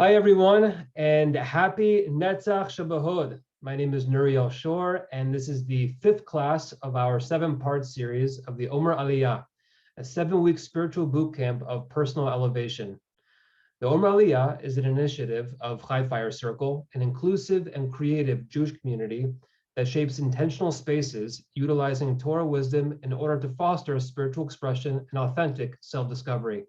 Hi, everyone, and happy Netzach Shabbat. My name is Nuriel Shor, and this is the fifth class of our 7-part series of the Omer Aliyah, a 7-week spiritual boot camp of personal elevation. The Omer Aliyah is an initiative of Chai Fire Circle, an inclusive and creative Jewish community that shapes intentional spaces utilizing Torah wisdom in order to foster spiritual expression and authentic self-discovery.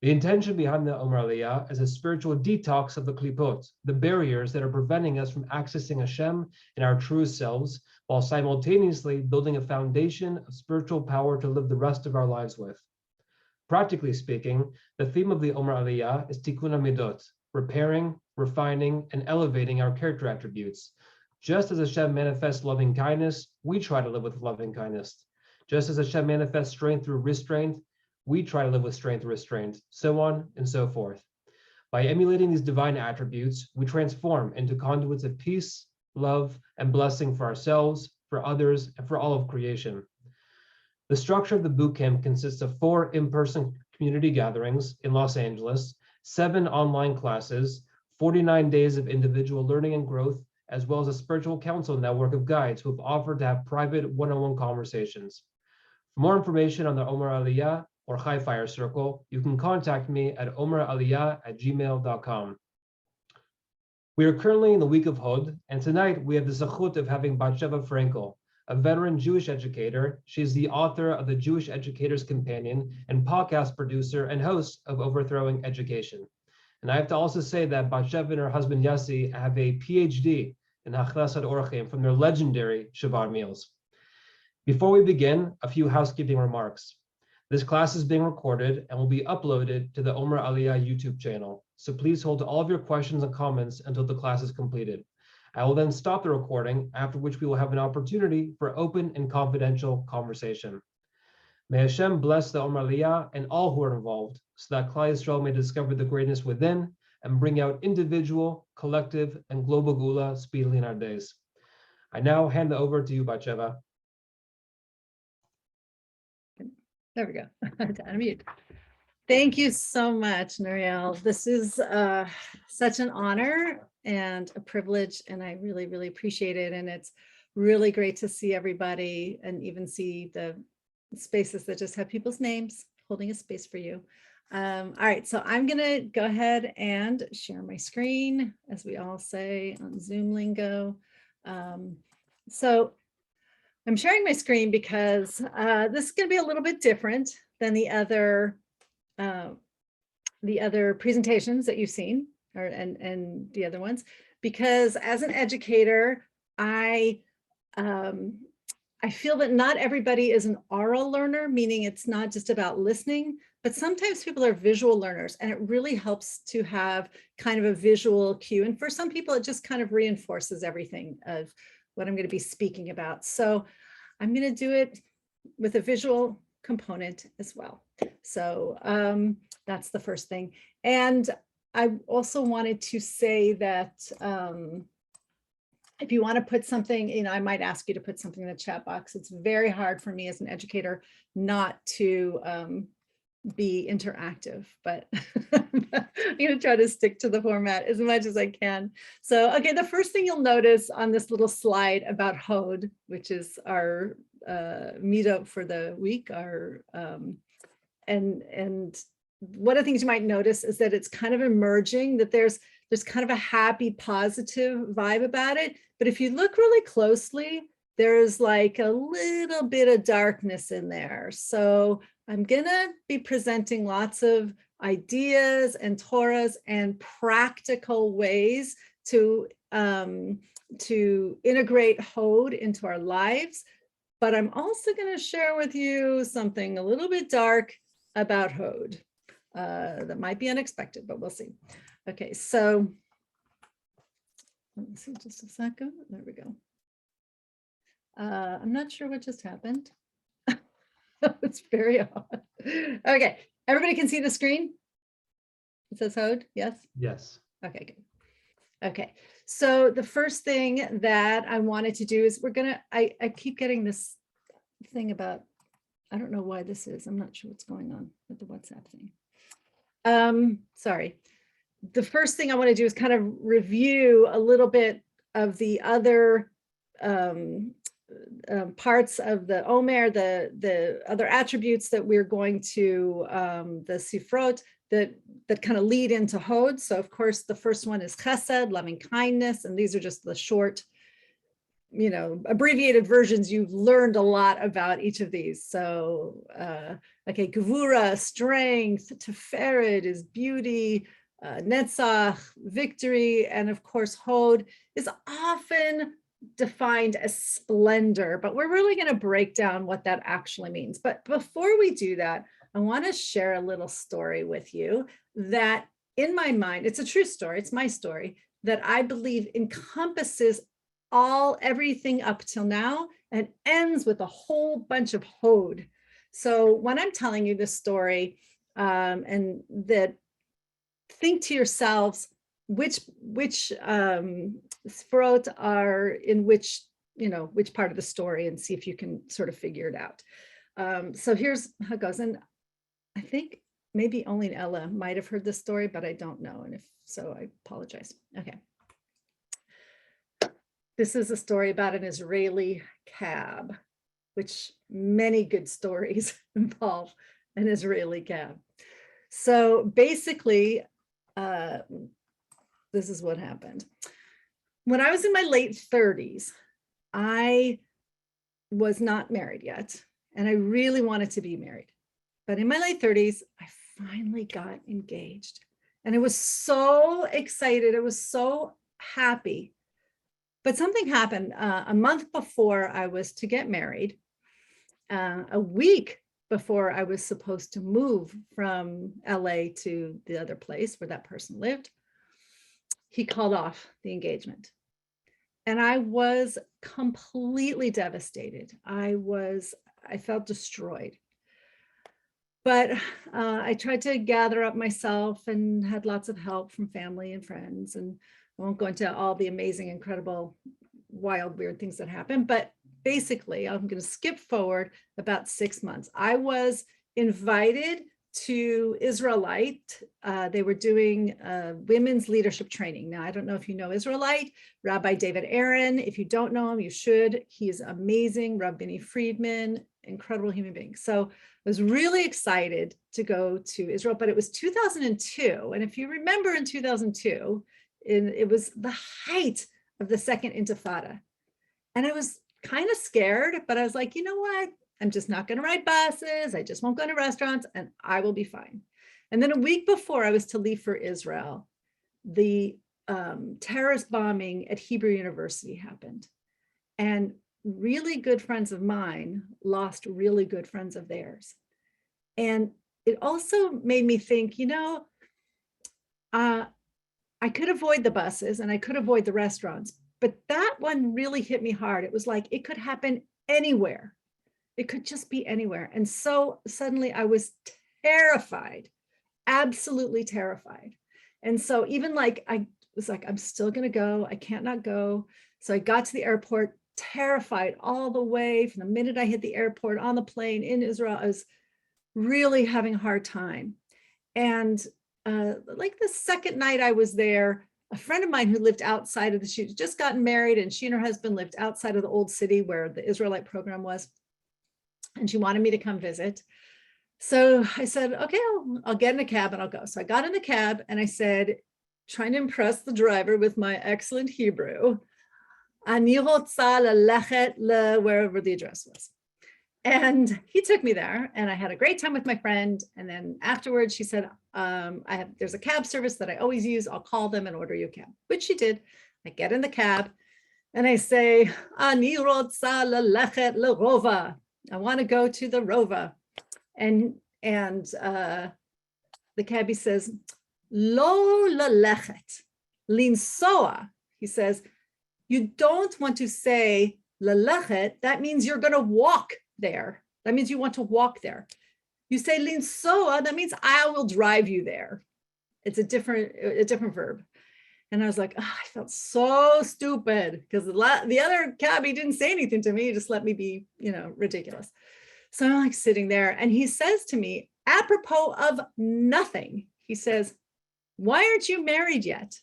The intention behind the Omer Aliyah is a spiritual detox of the klipot, the barriers that are preventing us from accessing Hashem and our true selves, while simultaneously building a foundation of spiritual power to live the rest of our lives with. Practically speaking, the theme of the Omer Aliyah is Tikkun HaMidot, repairing, refining, and elevating our character attributes. Just as Hashem manifests loving kindness, we try to live with loving kindness. Just as Hashem manifests strength through restraint, we try to live with strength and restraint, so on and so forth. By emulating these divine attributes, we transform into conduits of peace, love, and blessing for ourselves, for others, and for all of creation. The structure of the boot camp consists of 4 in-person community gatherings in Los Angeles, 7 online classes, 49 days of individual learning and growth, as well as a spiritual council network of guides who have offered to have private one-on-one conversations. For more information on the Omer Aliyah or Chai Fire Circle, you can contact me at omeraliyah@gmail.com. We are currently in the week of Hod, and tonight we have the zechut of having Batsheva Frankel, a veteran Jewish educator. She is the author of the Jewish Educator's Companion and podcast producer and host of Overthrowing Education. And I have to also say that Batsheva and her husband Yassi have a PhD in Hachnas Orchim from their legendary Shabbat meals. Before we begin, a few housekeeping remarks. This class is being recorded and will be uploaded to the Omer Aliyah YouTube channel, so please hold all of your questions and comments until the class is completed. I will then stop the recording, after which we will have an opportunity for open and confidential conversation. May Hashem bless the Omer Aliyah and all who are involved, so that Klal Yisrael may discover the greatness within and bring out individual, collective, and global gula speedily in our days. I now hand it over to you, Batsheva. There we go. Unmute. Thank you so much, Nuriel. This is such an honor and a privilege, and I really, really appreciate it. And it's really great to see everybody and even see the spaces that just have people's names holding a space for you. All right, so I'm going to go ahead and share my screen, as we all say on Zoom lingo. So I'm sharing my screen because this is going to be a little bit different than the other presentations that you've seen, and the other ones, because as an educator, I feel that not everybody is an oral learner, meaning it's not just about listening, but sometimes people are visual learners, and it really helps to have kind of a visual cue. And for some people, it just kind of reinforces everything of what I'm going to be speaking about. So I'm going to do it with a visual component as well. So that's the first thing. And I also wanted to say that if you want to put something, I might ask you to put something in the chat box. It's very hard for me as an educator not to be interactive, but I'm going to try to stick to the format as much as I can. So, okay, the first thing you'll notice on this little slide about Hod, which is our meetup for the week, and one of the things you might notice is that it's kind of emerging, that there's kind of a happy, positive vibe about it. But if you look really closely, there's like a little bit of darkness in there. So I'm gonna be presenting lots of ideas and Torahs and practical ways to integrate Hod into our lives. But I'm also gonna share with you something a little bit dark about Hod that might be unexpected, but we'll see. Okay, so let me see just a second. There we go. I'm not sure what just happened. It's very odd. Okay, everybody can see the screen? It says Hod, yes? Yes. Okay, good. Okay, so the first thing that I wanted to do is I keep getting this thing about, I don't know why this is. I'm not sure what's going on with the WhatsApp thing. Sorry. the first thing I want to do is kind of review a little bit of the other parts of the Omer, the other attributes that we're going to, the Sifrot, that kind of lead into Hod. So of course, the first one is Chesed, loving kindness, and these are just the short, abbreviated versions. You've learned a lot about each of these. So, okay, Gevura, strength, Teferet is beauty, Netzach, victory, and of course, Hod is often defined as splendor, but we're really going to break down what that actually means. But before we do that, I want to share a little story with you that in my mind, it's a true story, it's my story, that I believe encompasses everything up till now and ends with a whole bunch of Hod. So when I'm telling you this story, and that, think to yourselves which Sforot are in which part of the story, and see if you can sort of figure it out. So here's how it goes. And I think maybe only Ella might have heard this story, but I don't know. And if so, I apologize. Okay. This is a story about an Israeli cab, which many good stories involve an Israeli cab. So basically, this is what happened. When I was in my late 30s, I was not married yet, and I really wanted to be married. But in my late 30s, I finally got engaged. And I was so excited. I was so happy. But something happened a month before I was to get married, a week before I was supposed to move from LA to the other place where that person lived. He called off the engagement. And I was completely devastated. I felt destroyed. But I tried to gather up myself and had lots of help from family and friends. And I won't go into all the amazing, incredible, wild, weird things that happened. But basically, I'm going to skip forward about 6 months. I was invited to Israelite. They were doing women's leadership training. Now, I don't know if you know Israelite, Rabbi David Aaron. If you don't know him, you should. He's amazing. Rabbi Friedman, incredible human being. So I was really excited to go to Israel, but it was 2002. And if you remember in 2002, it was the height of the second Intifada. And I was kind of scared, but I was like, you know what? I'm just not going to ride buses. I just won't go to restaurants and I will be fine. And then a week before I was to leave for Israel, the terrorist bombing at Hebrew University happened. And really good friends of mine lost really good friends of theirs. And it also made me think, I could avoid the buses and I could avoid the restaurants, but that one really hit me hard. It was like, it could happen anywhere. It could just be anywhere. And so suddenly I was terrified, absolutely terrified. And so even I was like, I'm still going to go. I can't not go. So I got to the airport, terrified all the way from the minute I hit the airport on the plane in Israel. I was really having a hard time. And the second night I was there, a friend of mine who lived outside of she'd just gotten married, and she and her husband lived outside of the old city where the Israelite program was. And she wanted me to come visit. So I said, okay, I'll get in a cab and I'll go. So I got in the cab and I said, trying to impress the driver with my excellent Hebrew, Ani rotza lelechet wherever the address was. And he took me there and I had a great time with my friend. And then afterwards she said, there's a cab service that I always use. I'll call them and order you a cab, which she did. I get in the cab and I say, Ani rotza lelechet lerova. I want to go to the Rova. And the cabbie says, Lo lalechet, linsoa. He says, you don't want to say lalechet. That means you're going to walk there. That means you want to walk there. You say linsoa, that means I will drive you there. It's a different verb. And I was like, I felt so stupid because the other cabbie didn't say anything to me. He just let me be, ridiculous. So I'm sitting there and he says to me, apropos of nothing, he says, why aren't you married yet?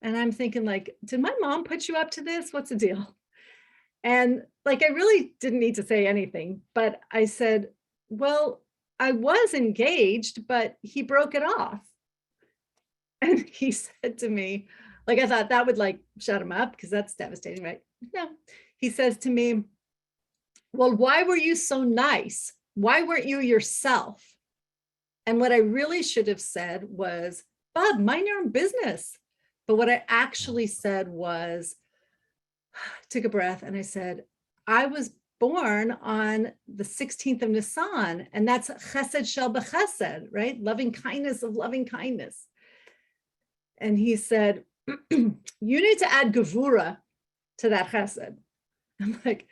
And I'm thinking like, did my mom put you up to this? What's the deal? And like, I really didn't need to say anything, but I said, well, I was engaged, but he broke it off. And he said to me, like, I thought that would like shut him up because that's devastating, right? No, he says to me, well, why were you so nice? Why weren't you yourself? And what I really should have said was, Bob, mind your own business. But what I actually said was, took a breath and I said, I was born on the 16th of Nisan, and that's chesed shel b'chesed, right? Loving kindness of loving kindness. And he said, you need to add gevura to that chesed. I'm like,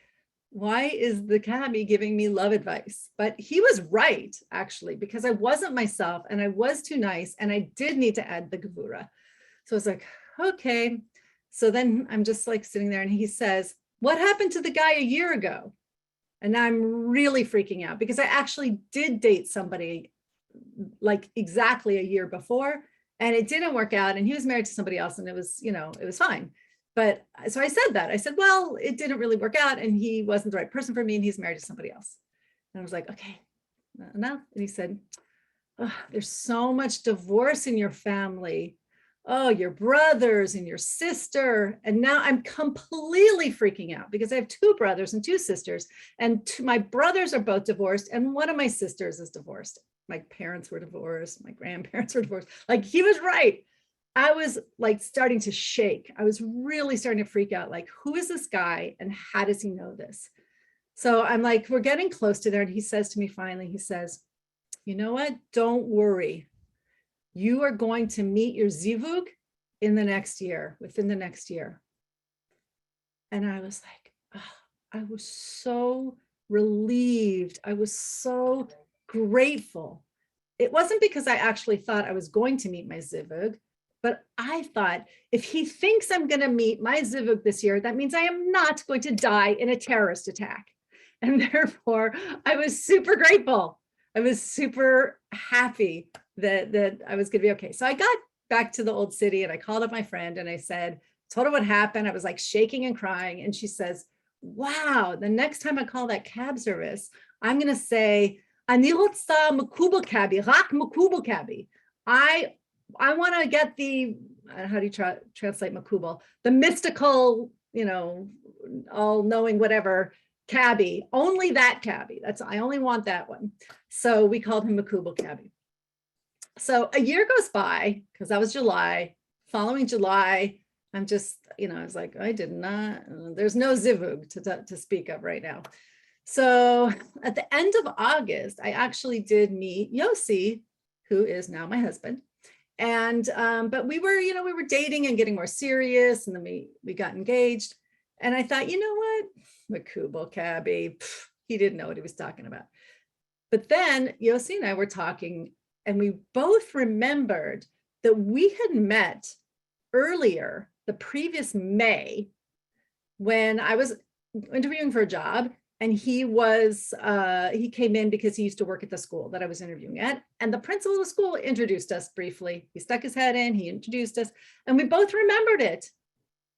why is the cabbie giving me love advice? But he was right, actually, because I wasn't myself and I was too nice and I did need to add the gevura. So I was like, okay. So then I'm just like sitting there and he says, what happened to the guy a year ago? And I'm really freaking out because I actually did date somebody like exactly a year before and it didn't work out and he was married to somebody else and it was, you know, it was fine. But so I said that, I said, well, it didn't really work out and he wasn't the right person for me and he's married to somebody else. And I was like, okay, no. And he said, oh, there's so much divorce in your family. Oh, your brothers and your sister. And now I'm completely freaking out because I have 2 brothers and 2 sisters and my brothers are both divorced and one of my sisters is divorced. My parents were divorced, my grandparents were divorced. Like he was right. I was like starting to shake. I was really starting to freak out. Like, who is this guy and how does he know this? So I'm like, we're getting close to there. And he says to me finally, he says, you know what? Don't worry. You are going to meet your zivug in the next year, within the next year. And I was like, oh, I was so relieved. I was so grateful. It wasn't because I actually thought I was going to meet my zivug, but I thought if he thinks I'm going to meet my zivug this year, that means I am not going to die in a terrorist attack. And therefore, I was super grateful. I was super happy that I was going to be okay. So I got back to the old city and I called up my friend and I said, told her what happened. I was like shaking and crying. And she says, wow, the next time I call that cab service, I'm going to say, Ani rotza makubal cabi, rak makubal cabi. I want to get the, how do you translate makubal? The mystical, you know, all knowing whatever cabbie, only that cabbie. I only want that one. So we called him Makubal cabbie. So a year goes by because that was July. Following July, I'm just, you know, I was like, I did not, there's no zivug to speak of right now. So at the end of August, I actually did meet Yossi, who is now my husband. And, but we were, you know, we were dating and getting more serious and then we got engaged. And I thought, you know what, Makubal cabbie, he didn't know what he was talking about. But then Yossi and I were talking and we both remembered that we had met earlier, the previous May, when I was interviewing for a job and he came in because he used to work at the school that I was interviewing at. And the principal of the school introduced us briefly. He stuck his head in, he introduced us and we both remembered it.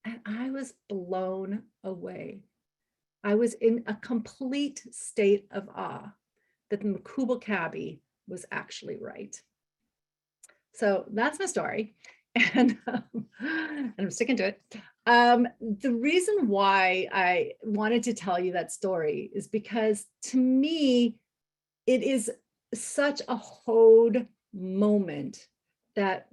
And I was blown away. I was in a complete state of awe that the Makubal cabbie was actually right. So that's my story. And I'm sticking to it. The reason why I wanted to tell you that story is because to me, it is such a Hod moment, that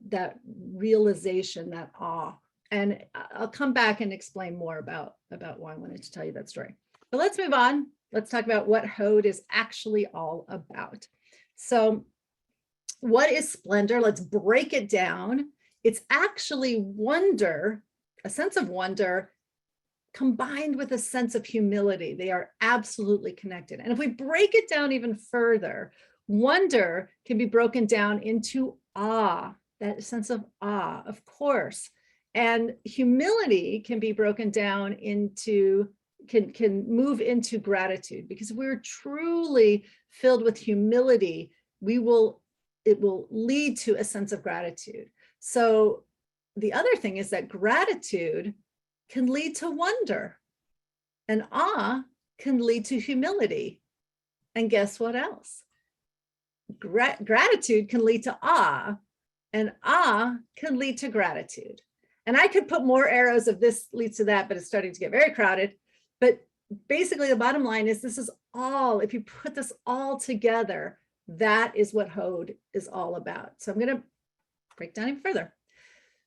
realization, that awe. And I'll come back and explain more about why I wanted to tell you that story. But let's move on. Let's talk about what Hod is actually all about. So what is splendor? Let's break it down. It's actually wonder, a sense of wonder combined with a sense of humility. They are absolutely connected. And if we break it down even further, wonder can be broken down into awe, that sense of awe, of course. And humility can be broken down into, can move into gratitude, because if we're truly filled with humility, we will it will lead to a sense of gratitude. So the other thing is that gratitude can lead to wonder, and awe can lead to humility. And guess what else? Gratitude can lead to awe, and awe can lead to gratitude. And I could put more arrows of this leads to that, but it's starting to get very crowded. But basically the bottom line is this is all, if you put this all together, that is what Hod is all about. So I'm going to break down even further.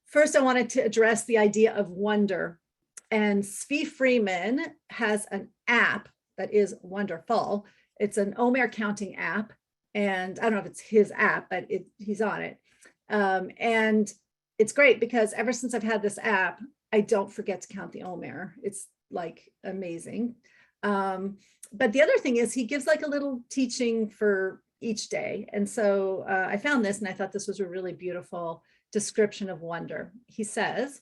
First, I wanted to address the idea of wonder. And Svi Freeman has an app that is wonderful. It's an Omer counting app. And I don't know if it's his app, but he's on it. And it's great because ever since I've had this app, I don't forget to count the Omer. It's like amazing. But the other thing is he gives like a little teaching for each day. And so I found this and I thought this was a really beautiful description of wonder. He says,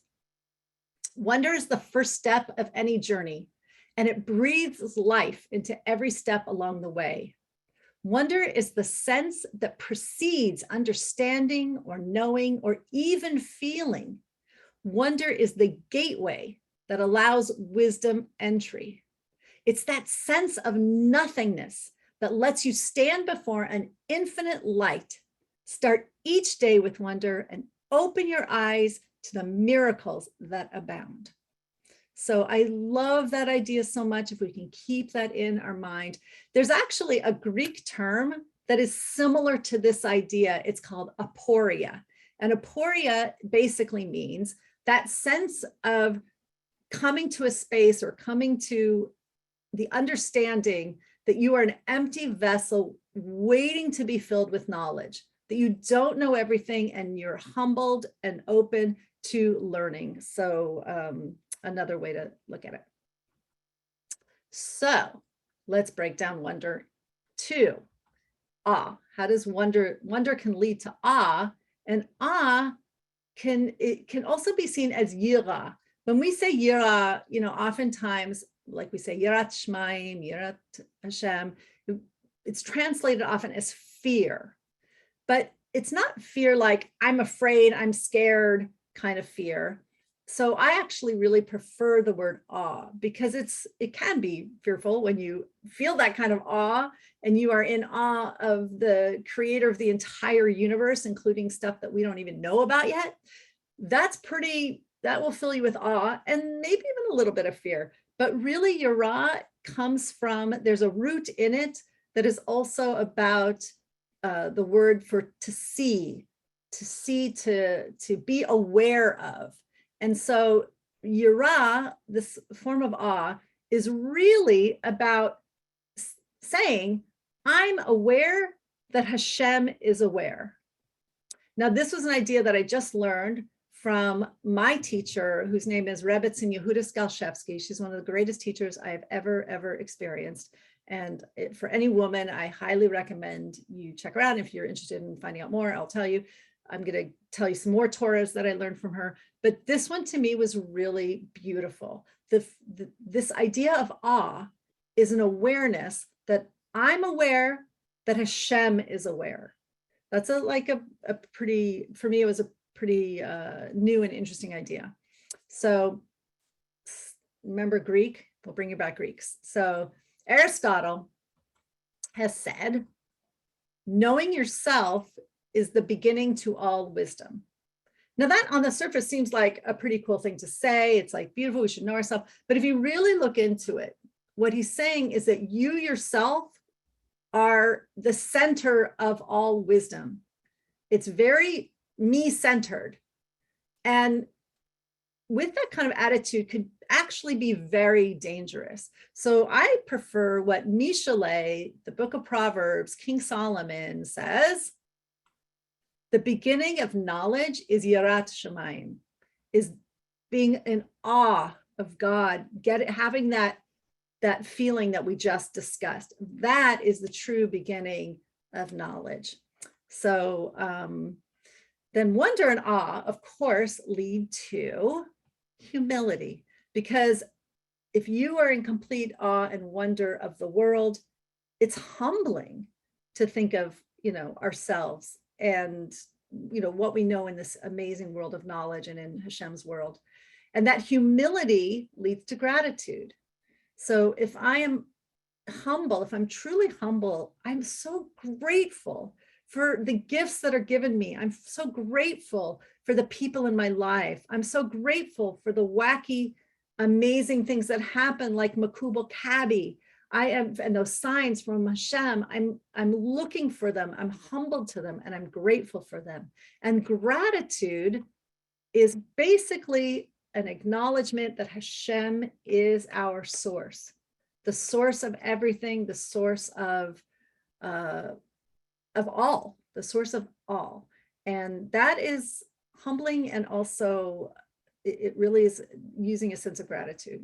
wonder is the first step of any journey, and it breathes life into every step along the way. Wonder is the sense that precedes understanding or knowing or even feeling. Wonder is the gateway that allows wisdom entry. It's that sense of nothingness that lets you stand before an infinite light, start each day with wonder, and open your eyes to the miracles that abound. So I love that idea so much. If we can keep that in our mind, there's actually a Greek term that is similar to this idea. It's called Aporia. And Aporia basically means that sense of coming to a space or coming to the understanding that you are an empty vessel waiting to be filled with knowledge, that you don't know everything and you're humbled and open to learning. So another way to look at it. So let's break down wonder 2. Awe. How does wonder can lead to awe, and awe can also be seen as yira. When we say yira, oftentimes, like we say yirat shmaim, yirat Hashem, it's translated often as fear, but it's not fear like I'm afraid, I'm scared kind of fear. So I actually really prefer the word awe because it can be fearful when you feel that kind of awe and you are in awe of the creator of the entire universe, including stuff that we don't even know about yet. That will fill you with awe and maybe even a little bit of fear. But really, yira comes from, there's a root in it that is also about the word for to see, to be aware of. And so yira, this form of awe, is really about saying, I'm aware that Hashem is aware. Now, this was an idea that I just learned from my teacher, whose name is Rebbetzin Yehuda Skalshevsky. She's one of the greatest teachers I have ever experienced. And for any woman, I highly recommend you check her out. If you're interested in finding out more, I'll tell you. I'm going to tell you some more Torahs that I learned from her. But this one to me was really beautiful. This idea of awe is an awareness that I'm aware that Hashem is aware. That's a pretty, for me, it was a pretty new and interesting idea. So remember Greek, we'll bring you back Greeks. So Aristotle has said, knowing yourself is the beginning to all wisdom. Now that on the surface seems like a pretty cool thing to say. It's like beautiful, we should know ourselves. But if you really look into it, what he's saying is that you yourself are the center of all wisdom. It's very me-centered. And with that kind of attitude could actually be very dangerous. So I prefer what Mishle, the book of Proverbs, King Solomon says, the beginning of knowledge is yirat shamayim, is being in awe of God, having that feeling that we just discussed. That is the true beginning of knowledge. So then wonder and awe, of course, lead to humility, because if you are in complete awe and wonder of the world, it's humbling to think of, ourselves and what we know in this amazing world of knowledge and in Hashem's world. And that humility leads to gratitude. So if I am humble, if I'm truly humble, I'm so grateful for the gifts that are given me. I'm so grateful for the people in my life. I'm so grateful for the wacky, amazing things that happen, like Makubal Kabi. And those signs from Hashem, I'm looking for them. I'm humbled to them, and I'm grateful for them. And gratitude is basically an acknowledgement that Hashem is our source, the source of everything, the source of all, the source of all. And that is humbling, and also it really is using a sense of gratitude.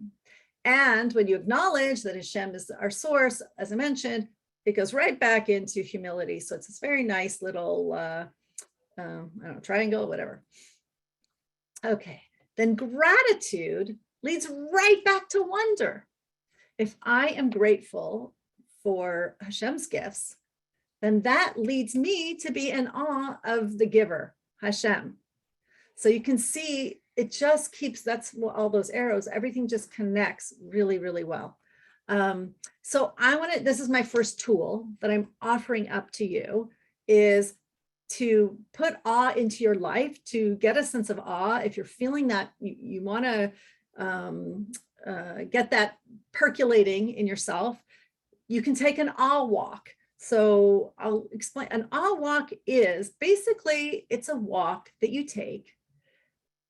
And when you acknowledge that Hashem is our source, as I mentioned, it goes right back into humility. So it's this very nice little, I don't know, triangle, whatever. Okay, then gratitude leads right back to wonder. If I am grateful for Hashem's gifts, then that leads me to be in awe of the giver, Hashem. So you can see it just keeps, that's all those arrows, everything just connects really, really well. So this is my first tool that I'm offering up to you, is to put awe into your life, to get a sense of awe. If you're feeling that you want to get that percolating in yourself, you can take an awe walk. So I'll explain. An awe walk is basically, it's a walk that you take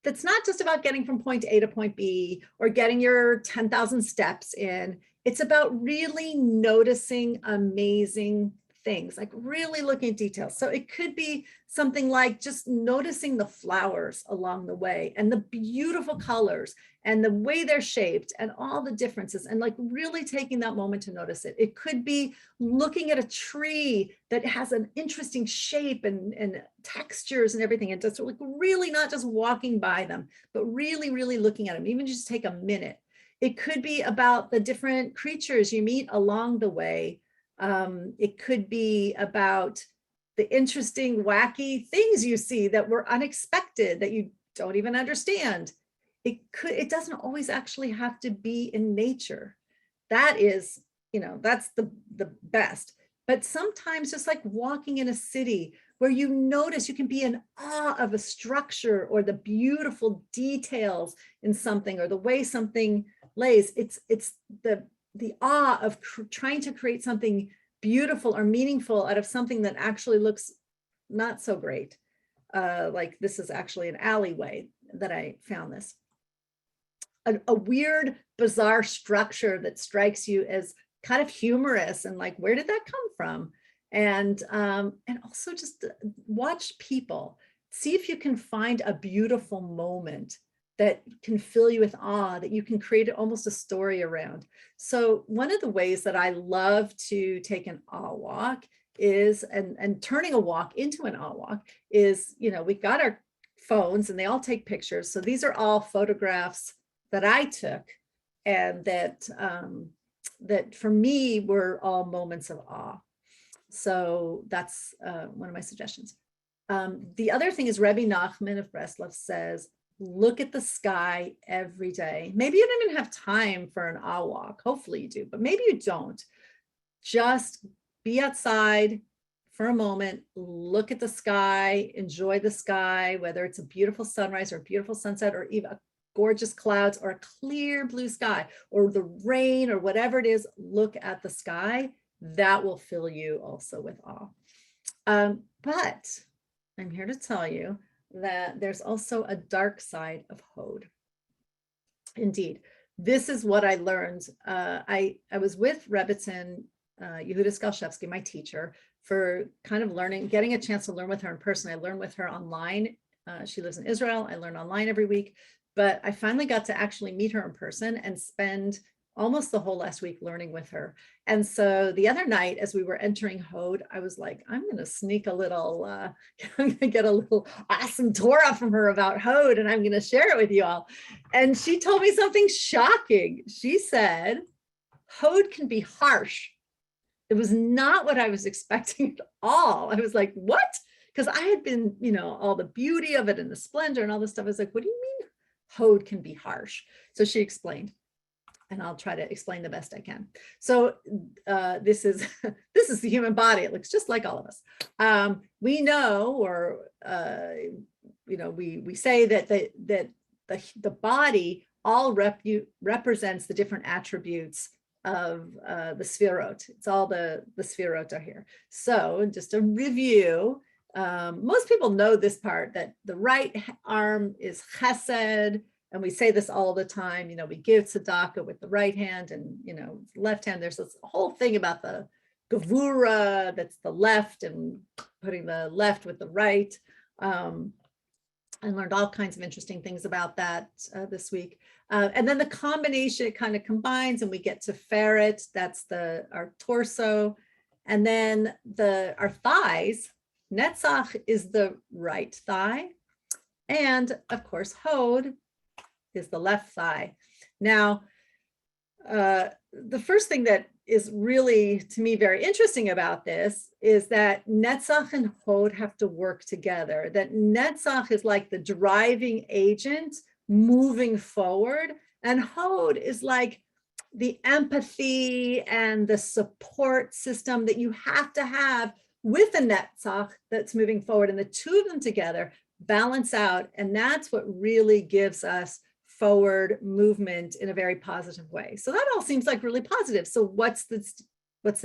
that's not just about getting from point A to point B or getting your 10,000 steps in. It's about really noticing amazing things, like really looking at details. So it could be something like just noticing the flowers along the way and the beautiful colors and the way they're shaped and all the differences, and like really taking that moment to notice it. It could be looking at a tree that has an interesting shape and textures and everything, and just like really not just walking by them, but really, really looking at them, even just take a minute. It could be about the different creatures you meet along the way. It could be about the interesting, wacky things you see that were unexpected, that you don't even understand. It doesn't always actually have to be in nature. That is, that's the best. But sometimes just like walking in a city where you notice, you can be in awe of a structure or the beautiful details in something or the way something lays. It's the awe of trying to create something beautiful or meaningful out of something that actually looks not so great. Like this is actually an alleyway that I found this. A weird, bizarre structure that strikes you as kind of humorous and like, where did that come from? And also just watch people. See if you can find a beautiful moment that can fill you with awe, that you can create almost a story around. So one of the ways that I love to take an awe walk is, and turning a walk into an awe walk is, we've got our phones and they all take pictures. So these are all photographs that I took, and that for me were all moments of awe. So that's one of my suggestions. The other thing is Rebbe Nachman of Breslov says, look at the sky every day. Maybe you don't even have time for an awe walk. Hopefully you do, but maybe you don't. Just be outside for a moment, look at the sky, enjoy the sky, whether it's a beautiful sunrise or a beautiful sunset or even gorgeous clouds or a clear blue sky or the rain or whatever it is. Look at the sky. That will fill you also with awe. But I'm here to tell you that there's also a dark side of Hod. Indeed, this is what I learned. I was with Rebbitzin Yehuda Skalshevsky, my teacher, for kind of learning, getting a chance to learn with her in person. I learned with her online. She lives in Israel. I learn online every week, but I finally got to actually meet her in person and spend almost the whole last week learning with her. And so the other night, as we were entering Hod, I was like, I'm going to sneak a little, I'm going to get a little awesome Torah from her about Hod, and I'm going to share it with you all. And she told me something shocking. She said, Hod can be harsh. It was not what I was expecting at all. I was like, what? because I had been, all the beauty of it and the splendor and all this stuff. I was like, what do you mean Hod can be harsh? So she explained, and I'll try to explain the best I can. So this is the human body. It looks just like all of us. We know, or we say that the body all represents the different attributes of the Sefirot. It's all the Sefirot are here. So just a review. Most people know this part, that the right arm is Chesed, and we say this all the time. We give tzedakah with the right hand, and left hand. There's this whole thing about the Gevura, that's the left, and putting the left with the right. I learned all kinds of interesting things about that this week. And then the combination, it kind of combines, and we get to ferret, that's our torso. And then our thighs, Netzach is the right thigh. And of course, Hod is the left thigh. Now, the first thing that is really, to me, very interesting about this is that Netzach and Hod have to work together. That Netzach is like the driving agent moving forward, and Hod is like the empathy and the support system that you have to have with a Netzach that's moving forward. And the two of them together balance out, and that's what really gives us forward movement in a very positive way. So that all seems like really positive. So what's the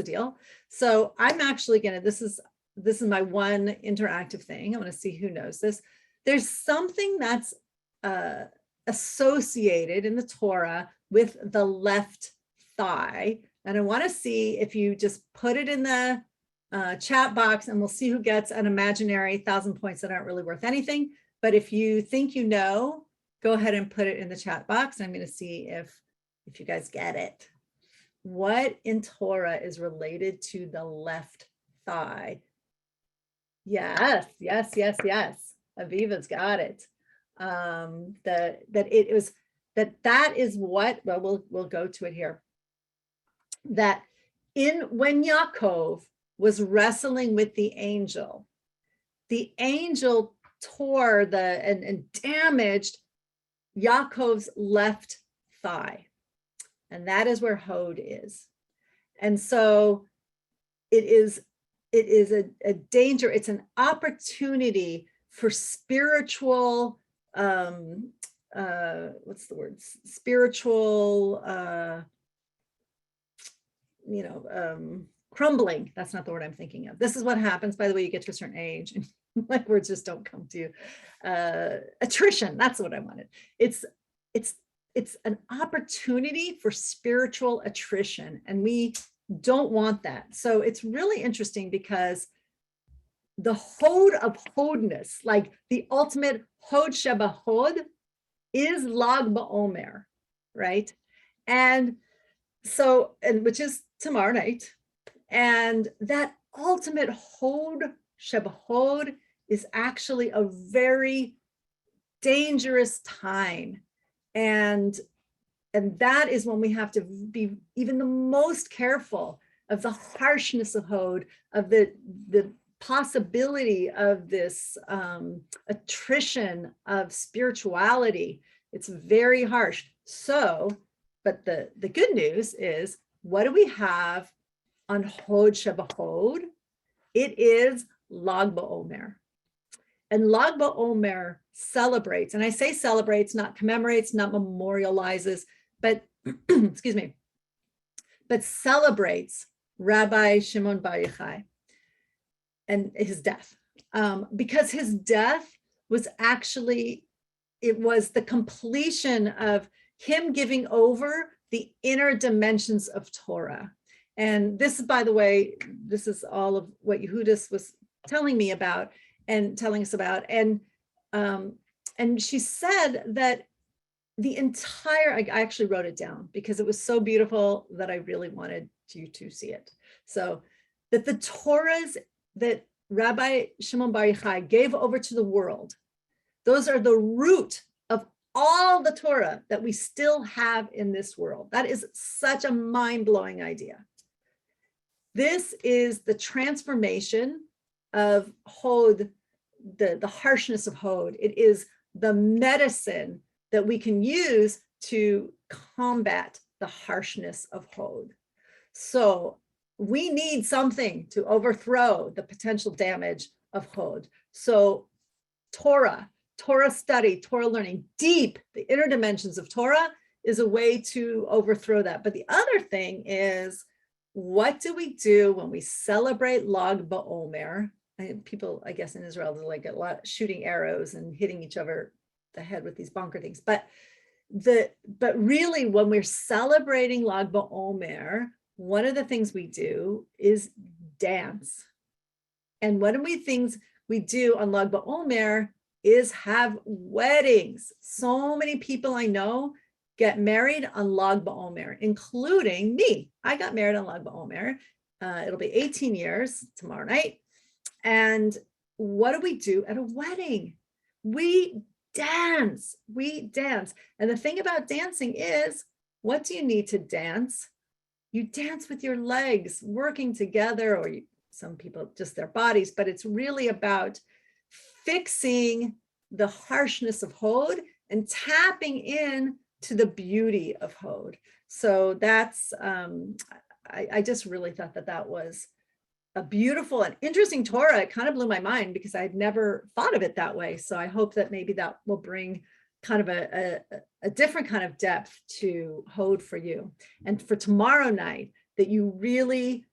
deal? So I'm actually this is my one interactive thing. I want to see who knows this. There's something that's associated in the Torah with the left thigh. And I want to see if you just put it in the chat box, and we'll see who gets an imaginary 1,000 points that aren't really worth anything. But if you think go ahead and put it in the chat box. I'm going to see if you guys get it. What in Torah is related to the left thigh? Yes. Aviva's got it. That is what, well, we'll go to it here. That when Yaakov was wrestling with the angel tore and damaged Yaakov's left thigh, and that is where Hod is. And so it is a danger. It's an opportunity for spiritual what's the word? Spiritual crumbling. That's not the word I'm thinking of. This is what happens, by the way, you get to a certain age and like words just don't come to you. Attrition, that's what I wanted. It's an opportunity for spiritual attrition, and we don't want that. So it's really interesting because the Hod of Hodness, like the ultimate Hod Sheba Hod, is Lag BaOmer, right? And so, which is tomorrow night. And that ultimate Hod Sheba Hod is actually a very dangerous time. And that is when we have to be even the most careful of the harshness of Hod, of the possibility of this attrition of spirituality. It's very harsh. So, but the good news is, what do we have on Hod Sheba Hod? It is Lag BaOmer. And Lag BaOmer celebrates, and I say celebrates, not commemorates, not memorializes, but excuse me, but celebrates Rabbi Shimon Bar Yochai and his death, because his death was actually, it was the completion of him giving over the inner dimensions of Torah. And this, by the way, this is all of what Yehudis was telling me about and telling us about. And she said that the entire, I actually wrote it down because it was so beautiful that I really wanted you to see it. So that the Torahs that Rabbi Shimon Bar Yochai gave over to the world, those are the root of all the Torah that we still have in this world. That is such a mind-blowing idea. This is the transformation of Hod the harshness of Hod. It is the medicine that we can use to combat the harshness of Hod. So we need something to overthrow the potential damage of Hod. So Torah study, Torah learning, deep, the inner dimensions of Torah is a way to overthrow that. But the other thing is, what do we do when we celebrate Lag BaOmer? People, I guess in Israel, they're like a lot shooting arrows and hitting each other the head with these bunker things. But really, when we're celebrating Lag BaOmer, one of the things we do is dance. And one of the things we do on Lag BaOmer is have weddings. So many people I know get married on Lag BaOmer, including me. I got married on Lag BaOmer. It'll be 18 years tomorrow night. And what do we do at a wedding? We dance. And the thing about dancing is, what do you need to dance? You dance with your legs working together, or some people just their bodies, but it's really about fixing the harshness of Hod and tapping in to the beauty of Hod. So that's, I just really thought that was a beautiful and interesting Torah. It kind of blew my mind because I'd never thought of it that way. So I hope that maybe that will bring kind of a different kind of depth to Hod for you. And for tomorrow night, that you really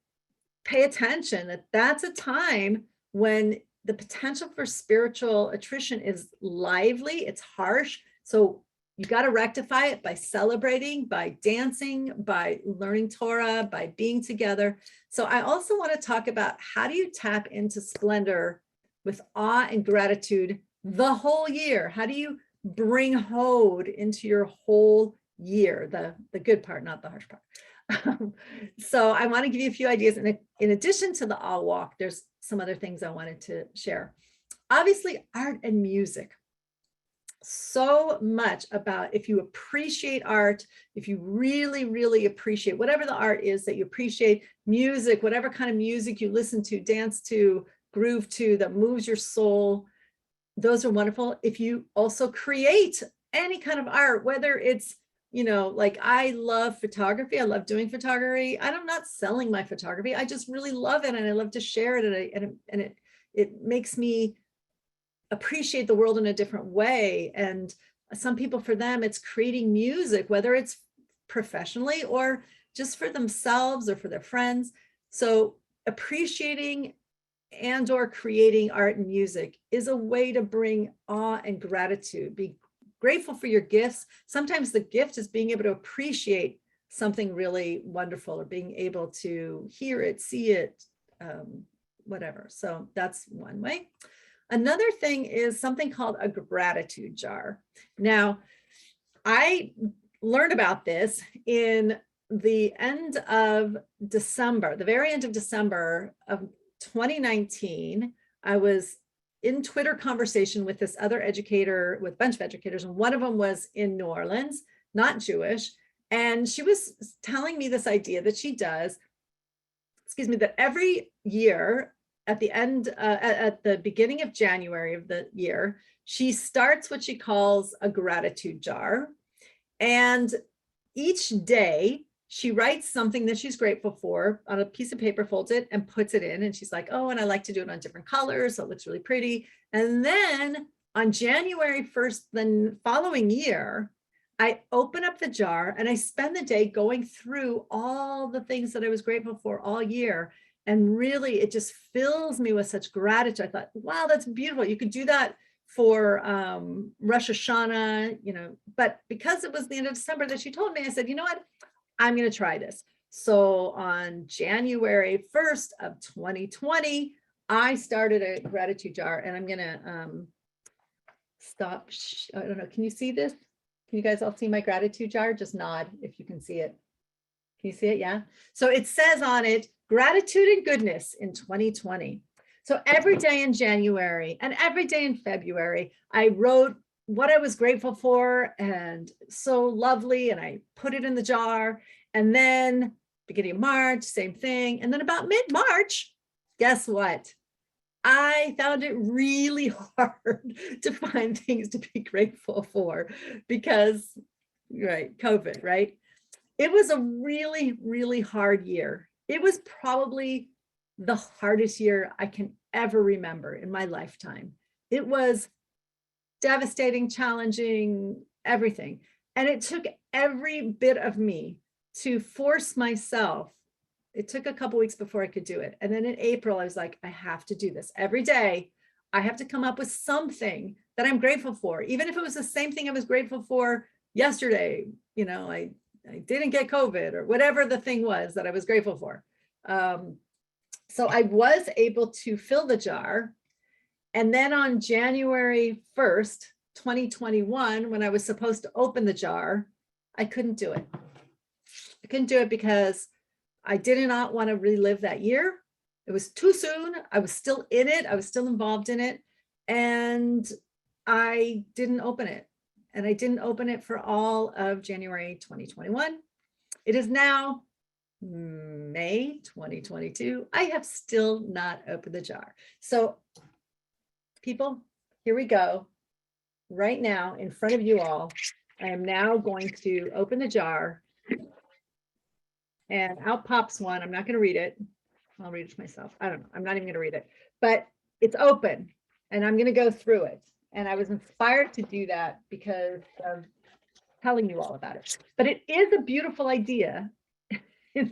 pay attention, that that's a time when the potential for spiritual attrition is lively, it's harsh. So you got to rectify it by celebrating, by dancing, by learning Torah, by being together. So I also want to talk about, how do you tap into splendor with awe and gratitude the whole year? How do you bring Hod into your whole year? The good part, not the harsh part. So I want to give you a few ideas. And in addition to the awe walk, there's some other things I wanted to share. Obviously, art and music. So much about, if you appreciate art, if you really, really appreciate whatever the art is that you appreciate, music, whatever kind of music you listen to, dance to, groove to, that moves your soul, those are wonderful. If you also create any kind of art, whether it's, like I love photography, I love doing photography. I'm not selling my photography. I just really love it, and I love to share it, and it makes me appreciate the world in a different way. And some people, for them, it's creating music, whether it's professionally or just for themselves or for their friends. So appreciating and or creating art and music is a way to bring awe and gratitude. Be grateful for your gifts. Sometimes the gift is being able to appreciate something really wonderful, or being able to hear it, see it, whatever. So that's one way. Another thing is something called a gratitude jar. Now, I learned about this in the end of December, the very end of December of 2019. I was in Twitter conversation with this other educator, with a bunch of educators, and one of them was in New Orleans, not Jewish. And she was telling me this idea that she does, that every year at the end, at the beginning of January of the year, she starts what she calls a gratitude jar. And each day she writes something that she's grateful for on a piece of paper, folds it and puts it in. And she's like, oh, and I like to do it on different colors, so it looks really pretty. And then on January 1st, the following year, I open up the jar and I spend the day going through all the things that I was grateful for all year. And really, it just fills me with such gratitude. I thought, wow, that's beautiful. You could do that for Rosh Hashanah, but because it was the end of December that she told me, I said, you know what, I'm going to try this. So on January 1st of 2020, I started a gratitude jar, and I'm going to stop. I don't know. Can you see this? Can you guys all see my gratitude jar? Just nod if you can see it. Can you see it? Yeah. So it says on it, gratitude and goodness in 2020. So every day in January and every day in February, I wrote what I was grateful for, and so lovely, and I put it in the jar. And then beginning of March, same thing. And then about mid-March, guess what? I found it really hard to find things to be grateful for because, right, COVID, right? It was a really, really hard year. It was probably the hardest year I can ever remember in my lifetime. It was devastating, challenging, everything. And it took every bit of me to force myself. It took a couple weeks before I could do it. And then in April, I was like, I have to do this every day. I have to come up with something that I'm grateful for, even if it was the same thing I was grateful for yesterday. You know, I didn't get COVID or whatever the thing was that I was grateful for. So I was able to fill the jar. And then on January 1st, 2021, when I was supposed to open the jar, I couldn't do it. I couldn't do it because I did not want to relive that year. It was too soon. I was still in it. I was still involved in it. And I didn't open it. And I didn't open it for all of January 2021. It is now May 2022. I have still not opened the jar. So people, here we go. Right now, in front of you all, I am now going to open the jar. And out pops one. I'm not going to read it. I'll read it to myself. I don't know. I'm not even going to read it. But it's open. And I'm going to go through it. And I was inspired to do that because of telling you all about it. But it is a beautiful idea. It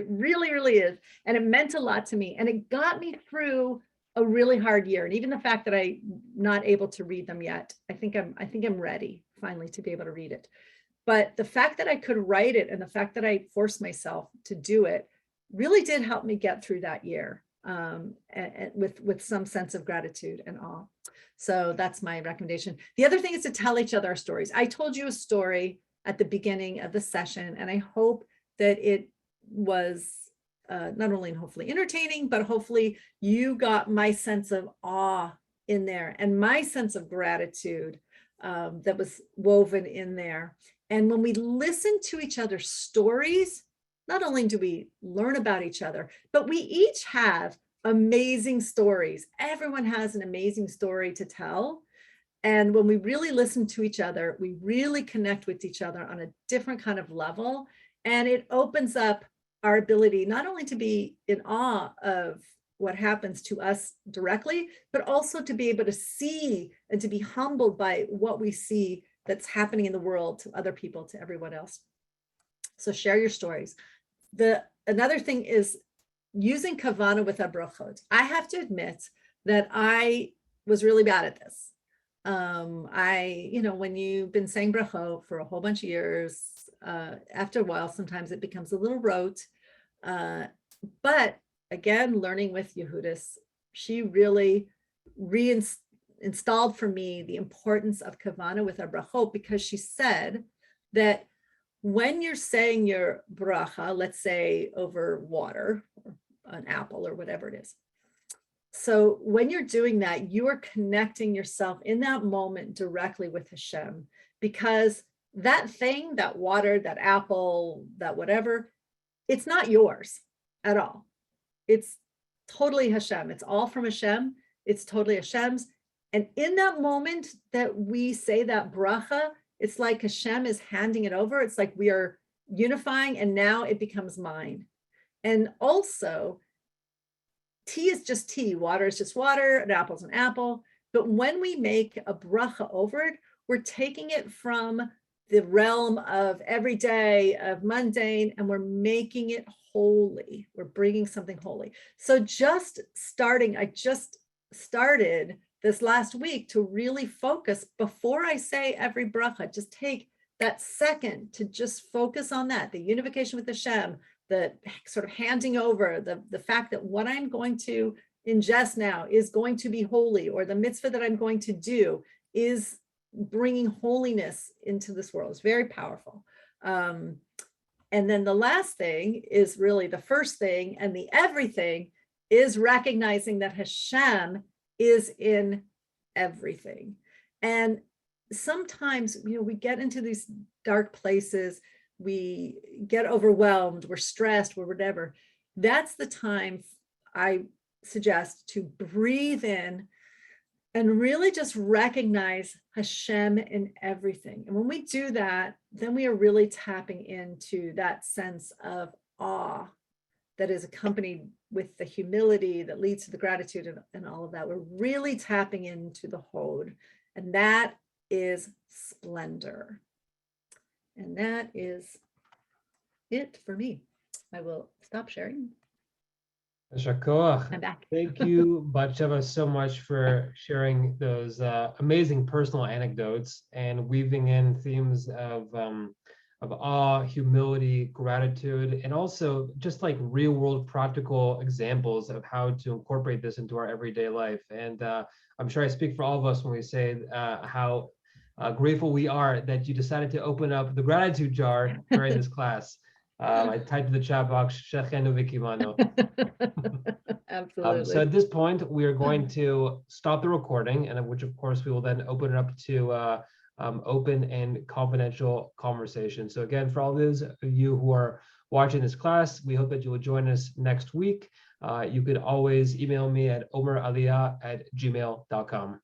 really, really is. And it meant a lot to me. And it got me through a really hard year. And even the fact that I'm not able to read them yet, I think I'm ready finally to be able to read it. But the fact that I could write it and the fact that I forced myself to do it really did help me get through that year and with some sense of gratitude and awe. So that's my recommendation. The other thing is to tell each other our stories. I told you a story at the beginning of the session, and I hope that it was not only hopefully entertaining, but hopefully you got my sense of awe in there and my sense of gratitude that was woven in there. And when we listen to each other's stories, not only do we learn about each other, but we each have amazing stories. Everyone has an amazing story to tell. And when we really listen to each other, we really connect with each other on a different kind of level. And it opens up our ability not only to be in awe of what happens to us directly, but also to be able to see and to be humbled by what we see that's happening in the world to other people, to everyone else. So share your stories. Another thing is using kavana with a brachot. I have to admit that I was really bad at this. When you've been saying brachot for a whole bunch of years, after a while, sometimes it becomes a little rote. But again, learning with Yehudis, she really installed for me the importance of kavana with a brachot, because she said that when you're saying your bracha, let's say over water, or an apple or whatever it is. So when you're doing that, you are connecting yourself in that moment directly with Hashem, because that thing, that water, that apple, that whatever, it's not yours at all. It's totally Hashem. It's all from Hashem. It's totally Hashem's. And in that moment that we say that bracha, it's like Hashem is handing it over. It's like we are unifying, and now it becomes mine. And also, tea is just tea. Water is just water. An apple is an apple. But when we make a bracha over it, we're taking it from the realm of everyday, of mundane, and we're making it holy. We're bringing something holy. So I just started this last week to really focus before I say every bracha. Just take that second to just focus on that, the unification with Hashem, the sort of handing over, the fact that what I'm going to ingest now is going to be holy, or the mitzvah that I'm going to do is bringing holiness into this world. Is very powerful. And then the last thing is really the first thing, and the everything is recognizing that Hashem is in everything. And sometimes, we get into these dark places, we get overwhelmed, we're stressed, or whatever. That's the time I suggest to breathe in and really just recognize Hashem in everything. And when we do that, then we are really tapping into that sense of awe that is accompanied with the humility that leads to the gratitude and all of that. We're really tapping into the Hod, and that is splendor. And that is it for me. I will stop sharing. I'm back. Thank you, Batsheva, so much for sharing those amazing personal anecdotes and weaving in themes of awe, humility, gratitude, and also just like real world practical examples of how to incorporate this into our everyday life. And I'm sure I speak for all of us when we say how grateful we are that you decided to open up the gratitude jar during this class. I typed in the chat box, Shechenu Vikimano. Absolutely. So at this point, we are going to stop the recording, and which of course we will then open it up to open and confidential conversation. So again, for all those of you who are watching this class, we hope that you will join us next week. You could always email me at omeraliyah@gmail.com.